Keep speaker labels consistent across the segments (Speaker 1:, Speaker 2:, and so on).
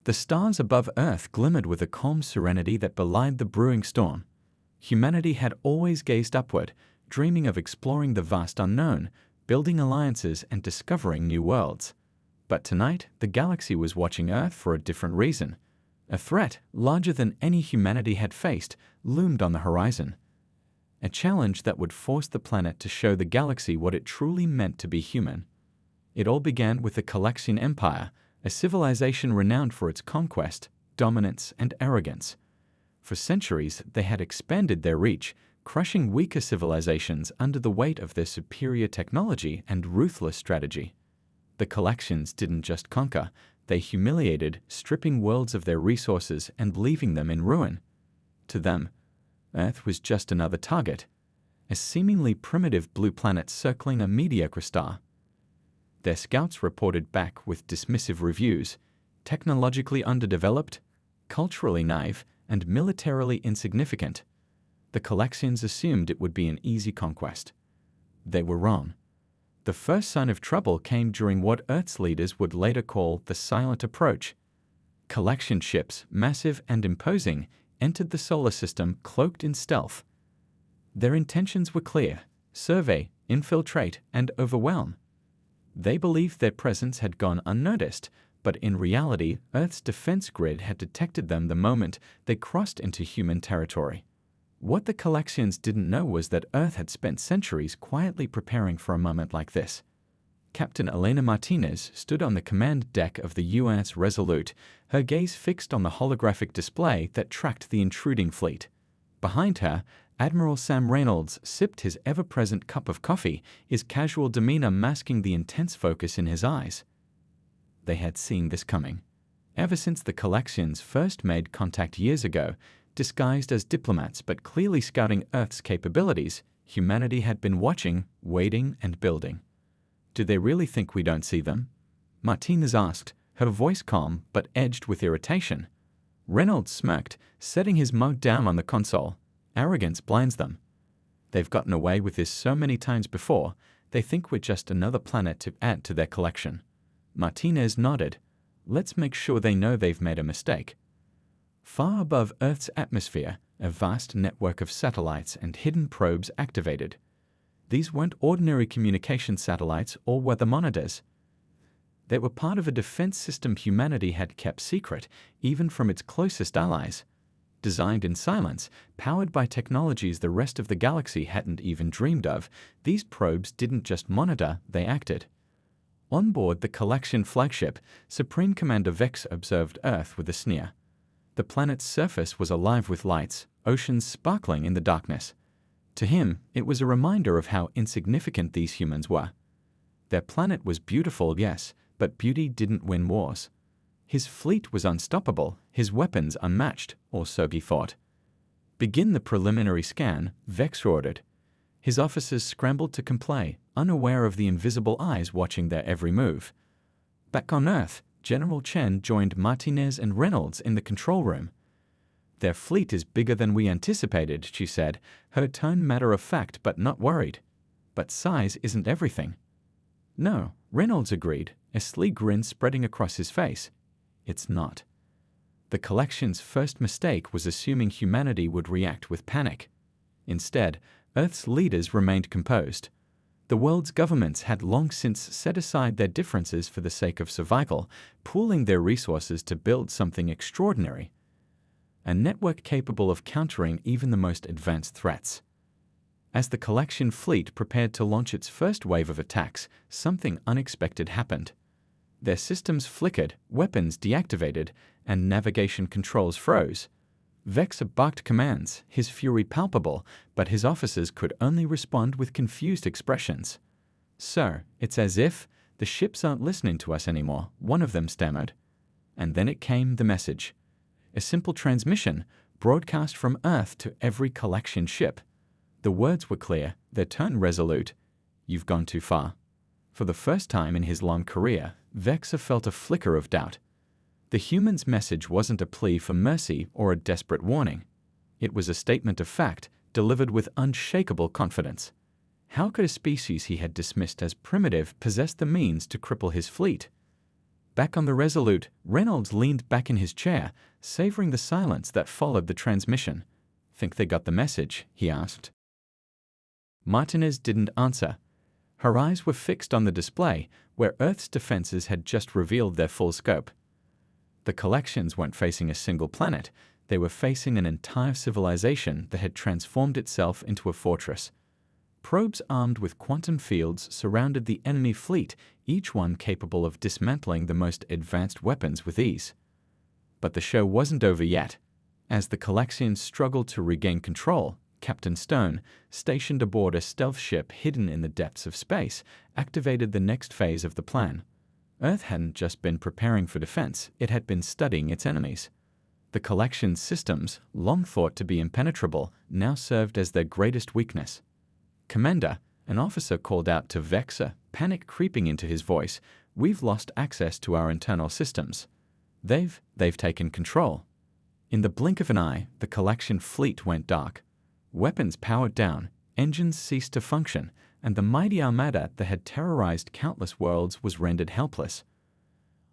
Speaker 1: The stars above Earth glimmered with a calm serenity that belied the brewing storm. Humanity had always gazed upward, dreaming of exploring the vast unknown, building alliances and discovering new worlds. But tonight, the galaxy was watching Earth for a different reason. A threat, larger than any humanity had faced, loomed on the horizon. A challenge that would force the planet to show the galaxy what it truly meant to be human. It all began with the Calexian Empire, a civilization renowned for its conquest, dominance, and arrogance. For centuries, they had expanded their reach, crushing weaker civilizations under the weight of their superior technology and ruthless strategy. The Calexians didn't just conquer, they humiliated, stripping worlds of their resources and leaving them in ruin. To them, Earth was just another target, a seemingly primitive blue planet circling a mediocre star. Their scouts reported back with dismissive reviews, technologically underdeveloped, culturally naive, and militarily insignificant. The Calexians assumed it would be an easy conquest. They were wrong. The first sign of trouble came during what Earth's leaders would later call the silent approach. Calexian ships, massive and imposing, entered the solar system cloaked in stealth. Their intentions were clear: survey, infiltrate, and overwhelm. They believed their presence had gone unnoticed, but in reality, Earth's defense grid had detected them the moment they crossed into human territory. What the Calexians didn't know was that Earth had spent centuries quietly preparing for a moment like this. Captain Elena Martinez stood on the command deck of the U.S. Resolute, her gaze fixed on the holographic display that tracked the intruding fleet. Behind her, Admiral Sam Reynolds sipped his ever-present cup of coffee, his casual demeanor masking the intense focus in his eyes. They had seen this coming. Ever since the Calexians first made contact years ago, disguised as diplomats but clearly scouting Earth's capabilities, humanity had been watching, waiting, and building. Do they really think we don't see them? Martinez asked, her voice calm but edged with irritation. Reynolds smirked, setting his mug down on the console. Arrogance blinds them. They've gotten away with this so many times before, they think we're just another planet to add to their collection. Martinez nodded. Let's make sure they know they've made a mistake. Far above Earth's atmosphere, a vast network of satellites and hidden probes activated. These weren't ordinary communication satellites or weather monitors. They were part of a defense system humanity had kept secret, even from its closest allies. Designed in silence, powered by technologies the rest of the galaxy hadn't even dreamed of, these probes didn't just monitor, they acted. On board the Calexian flagship, Supreme Commander Vex observed Earth with a sneer. The planet's surface was alive with lights, oceans sparkling in the darkness. To him, it was a reminder of how insignificant these humans were. Their planet was beautiful, yes, but beauty didn't win wars. His fleet was unstoppable, his weapons unmatched, or so he thought. Begin the preliminary scan, Vex ordered. His officers scrambled to comply, unaware of the invisible eyes watching their every move. Back on Earth, General Chen joined Martinez and Reynolds in the control room. Their fleet is bigger than we anticipated, she said, her tone matter-of-fact but not worried. But size isn't everything. No, Reynolds agreed, a sleek grin spreading across his face. It's not. The Calexians' first mistake was assuming humanity would react with panic. Instead, Earth's leaders remained composed. The world's governments had long since set aside their differences for the sake of survival, pooling their resources to build something extraordinary. A network capable of countering even the most advanced threats. As the Calexian fleet prepared to launch its first wave of attacks, something unexpected happened. Their systems flickered, weapons deactivated, and navigation controls froze. Vex barked commands, his fury palpable, but his officers could only respond with confused expressions. "Sir, it's as if the ships aren't listening to us anymore," one of them stammered. And then it came, the message. A simple transmission, broadcast from Earth to every Calexian ship. The words were clear, their tone resolute. "You've gone too far." For the first time in his long career, Vexa felt a flicker of doubt. The human's message wasn't a plea for mercy or a desperate warning. It was a statement of fact, delivered with unshakable confidence. How could a species he had dismissed as primitive possess the means to cripple his fleet? Back on the Resolute, Reynolds leaned back in his chair, savoring the silence that followed the transmission. "Think they got the message?" he asked. Martinez didn't answer. Her eyes were fixed on the display, where Earth's defenses had just revealed their full scope. The collections weren't facing a single planet. They were facing an entire civilization that had transformed itself into a fortress. Probes armed with quantum fields surrounded the enemy fleet, each one capable of dismantling the most advanced weapons with ease. But the show wasn't over yet. As the Calexians struggled to regain control, Captain Stone, stationed aboard a stealth ship hidden in the depths of space, activated the next phase of the plan. Earth hadn't just been preparing for defense, it had been studying its enemies. The Collection's systems, long thought to be impenetrable, now served as their greatest weakness. "Commander," an officer called out to Vexa, panic creeping into his voice, "we've lost access to our internal systems. They've taken control." In the blink of an eye, the Collection fleet went dark. Weapons powered down, engines ceased to function, and the mighty armada that had terrorized countless worlds was rendered helpless.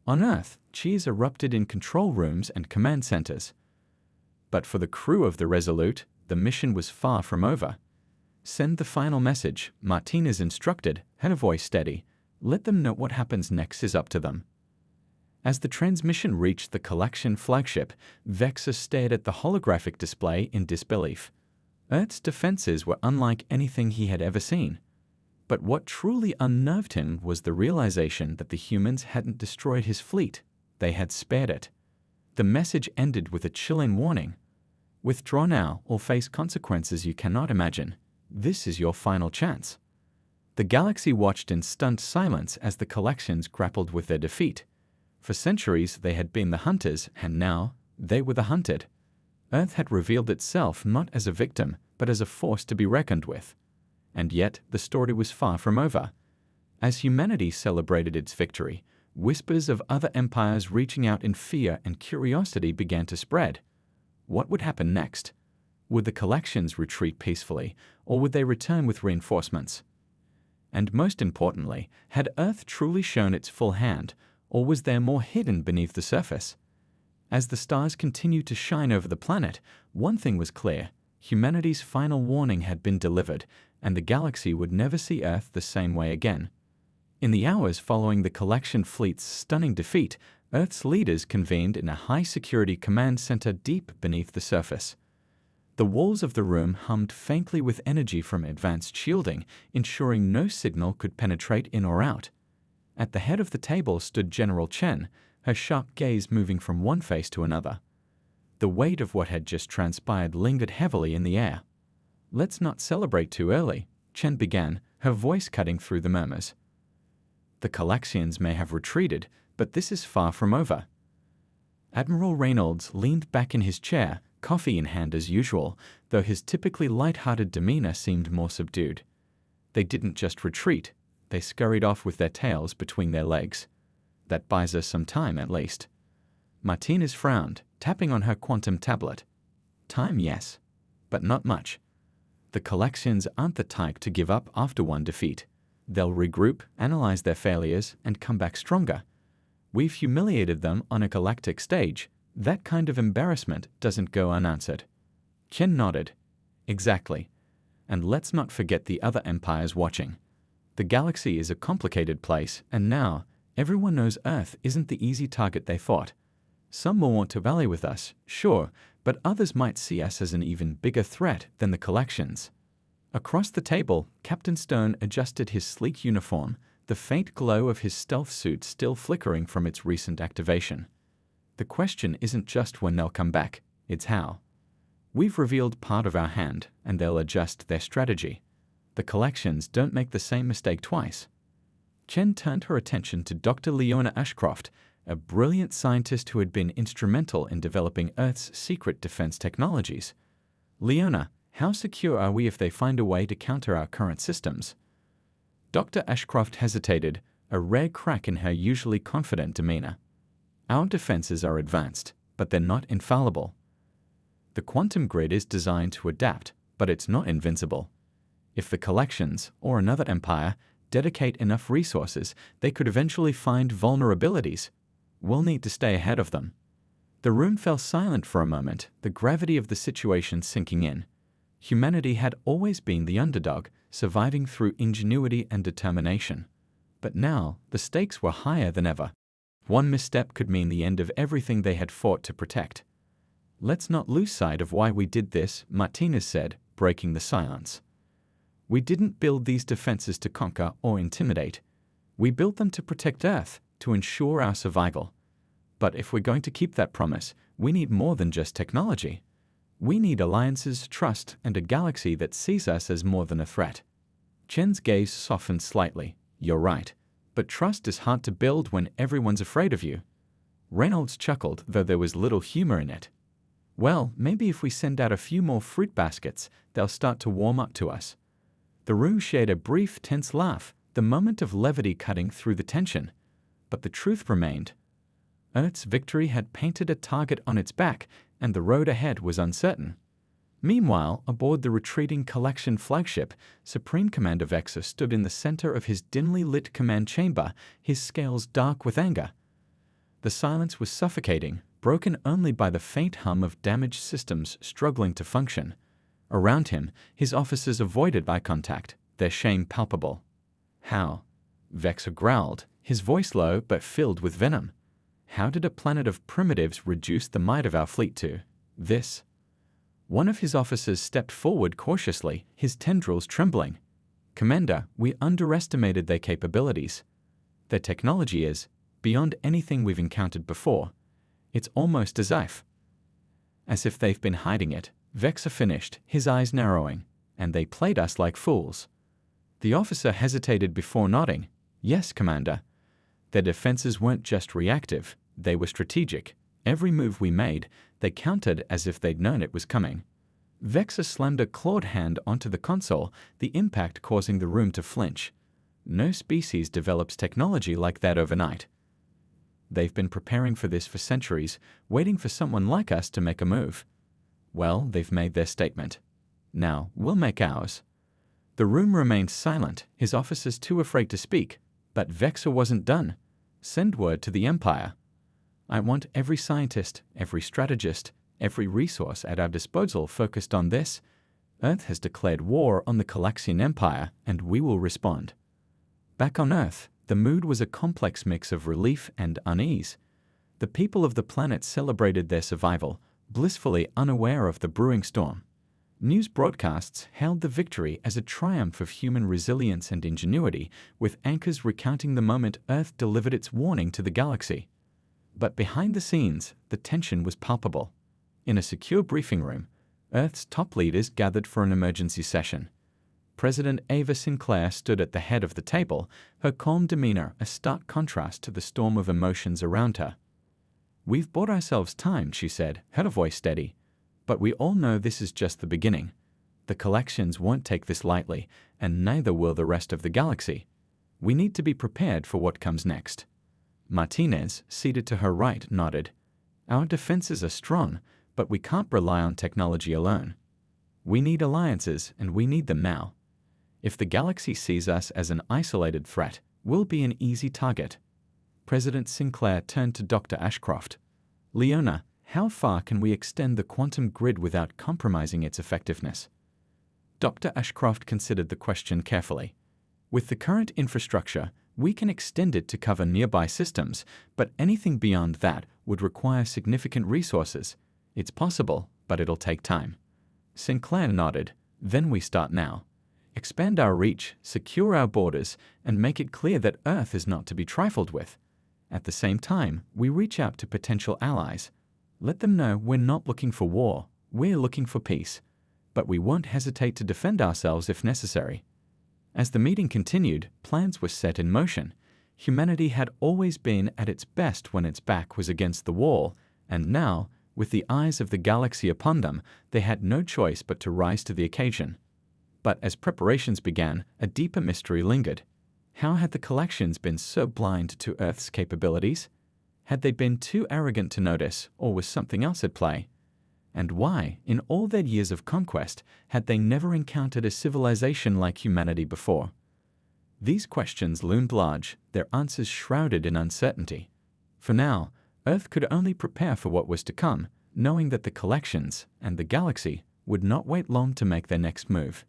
Speaker 1: On Earth, cheers erupted in control rooms and command centers. But for the crew of the Resolute, the mission was far from over. "Send the final message," Martinez instructed, her voice steady. "Let them know what happens next is up to them." As the transmission reached the Collection flagship, Vexa stared at the holographic display in disbelief. Earth's defenses were unlike anything he had ever seen. But what truly unnerved him was the realization that the humans hadn't destroyed his fleet. They had spared it. The message ended with a chilling warning. "Withdraw now or face consequences you cannot imagine. This is your final chance." The galaxy watched in stunned silence as the Collections grappled with their defeat. For centuries they had been the hunters, and now they were the hunted. Earth had revealed itself not as a victim, but as a force to be reckoned with. And yet the story was far from over. As humanity celebrated its victory, whispers of other empires reaching out in fear and curiosity began to spread. What would happen next? Would the Collections retreat peacefully, or would they return with reinforcements? And most importantly, had Earth truly shown its full hand, or was there more hidden beneath the surface? As the stars continued to shine over the planet, one thing was clear: humanity's final warning had been delivered, and the galaxy would never see Earth the same way again. In the hours following the Collection fleet's stunning defeat, Earth's leaders convened in a high-security command center deep beneath the surface. The walls of the room hummed faintly with energy from advanced shielding, ensuring no signal could penetrate in or out. At the head of the table stood General Chen, her sharp gaze moving from one face to another. The weight of what had just transpired lingered heavily in the air. "Let's not celebrate too early," Chen began, her voice cutting through the murmurs. "The Calexians may have retreated, but this is far from over." Admiral Reynolds leaned back in his chair, coffee in hand as usual, though his typically light-hearted demeanor seemed more subdued. "They didn't just retreat, they scurried off with their tails between their legs. That buys us some time, at least." Martinez frowned, tapping on her quantum tablet. "Time, yes, but not much. The Collections aren't the type to give up after one defeat. They'll regroup, analyze their failures, and come back stronger. We've humiliated them on a galactic stage. That kind of embarrassment doesn't go unanswered." Chen nodded. "Exactly. And let's not forget the other empires watching. The galaxy is a complicated place, and now everyone knows Earth isn't the easy target they thought. Some will want to rally with us, sure, but others might see us as an even bigger threat than the Collections." Across the table, Captain Stone adjusted his sleek uniform, the faint glow of his stealth suit still flickering from its recent activation. "The question isn't just when they'll come back, it's how. We've revealed part of our hand, and they'll adjust their strategy. The Collections don't make the same mistake twice." Chen turned her attention to Dr. Leona Ashcroft, a brilliant scientist who had been instrumental in developing Earth's secret defense technologies. "Leona, how secure are we if they find a way to counter our current systems?" Dr. Ashcroft hesitated, a rare crack in her usually confident demeanor. "Our defenses are advanced, but they're not infallible. The quantum grid is designed to adapt, but it's not invincible. If the Collections, or another empire, dedicate enough resources, they could eventually find vulnerabilities, We'll need to stay ahead of them." The room fell silent for a moment, the gravity of the situation sinking in. Humanity had always been the underdog, surviving through ingenuity and determination. But now, the stakes were higher than ever. One misstep could mean the end of everything they had fought to protect. "Let's not lose sight of why we did this," Martinez said, breaking the silence. "We didn't build these defenses to conquer or intimidate. We built them to protect Earth, to ensure our survival. But if we're going to keep that promise, we need more than just technology. We need alliances, trust, and a galaxy that sees us as more than a threat." Chen's gaze softened slightly. "You're right. But trust is hard to build when everyone's afraid of you." Reynolds chuckled, though there was little humor in it. "Well, maybe if we send out a few more fruit baskets, they'll start to warm up to us." The room shared a brief, tense laugh, the moment of levity cutting through the tension. But the truth remained. Earth's victory had painted a target on its back, and the road ahead was uncertain. Meanwhile, aboard the retreating collection flagship, Supreme Commander Vexa stood in the center of his dimly lit command chamber, his scales dark with anger. The silence was suffocating, broken only by the faint hum of damaged systems struggling to function. Around him, his officers avoided eye contact, their shame palpable. "How?" Vexa growled, his voice low but filled with venom. "How did a planet of primitives reduce the might of our fleet to this?" One of his officers stepped forward cautiously, his tendrils trembling. "Commander, we underestimated their capabilities. Their technology is beyond anything we've encountered before. It's almost as if they've been hiding it," Vexa finished, his eyes narrowing. "And they played us like fools." The officer hesitated before nodding. "Yes, Commander. Their defenses weren't just reactive, they were strategic. Every move we made, they countered as if they'd known it was coming." Vexa slammed a clawed hand onto the console, the impact causing the room to flinch. No species develops technology like that overnight. They've been preparing for this for centuries, waiting for someone like us to make a move. Well, they've made their statement. Now, we'll make ours. The room remained silent, his officers too afraid to speak. But Vexa wasn't done. "Send word to the Empire. I want every scientist, every strategist, every resource at our disposal focused on this. Earth has declared war on the Calaxian Empire, and we will respond." Back on Earth, the mood was a complex mix of relief and unease. The people of the planet celebrated their survival, blissfully unaware of the brewing storm. News broadcasts hailed the victory as a triumph of human resilience and ingenuity, with anchors recounting the moment Earth delivered its warning to the galaxy. But behind the scenes, the tension was palpable. In a secure briefing room, Earth's top leaders gathered for an emergency session. President Ava Sinclair stood at the head of the table, her calm demeanor a stark contrast to the storm of emotions around her. "We've bought ourselves time," she said, her voice steady. "But we all know this is just the beginning. The collections won't take this lightly, and neither will the rest of the galaxy. We need to be prepared for what comes next." Martinez, seated to her right, nodded. "Our defenses are strong, but we can't rely on technology alone. We need alliances, and we need them now. If the galaxy sees us as an isolated threat, we'll be an easy target." President Sinclair turned to Dr. Ashcroft. "Leona, how far can we extend the quantum grid without compromising its effectiveness?" Dr. Ashcroft considered the question carefully. "With the current infrastructure, we can extend it to cover nearby systems, but anything beyond that would require significant resources. It's possible, but it'll take time." Sinclair nodded. "Then we start now. Expand our reach, secure our borders, and make it clear that Earth is not to be trifled with. At the same time, we reach out to potential allies. Let them know we're not looking for war, we're looking for peace. But we won't hesitate to defend ourselves if necessary." As the meeting continued, plans were set in motion. Humanity had always been at its best when its back was against the wall, and now, with the eyes of the galaxy upon them, they had no choice but to rise to the occasion. But as preparations began, a deeper mystery lingered. How had the collections been so blind to Earth's capabilities? Had they been too arrogant to notice, or was something else at play? And why, in all their years of conquest, had they never encountered a civilization like humanity before? These questions loomed large, their answers shrouded in uncertainty. For now, Earth could only prepare for what was to come, knowing that the collections and the galaxy would not wait long to make their next move.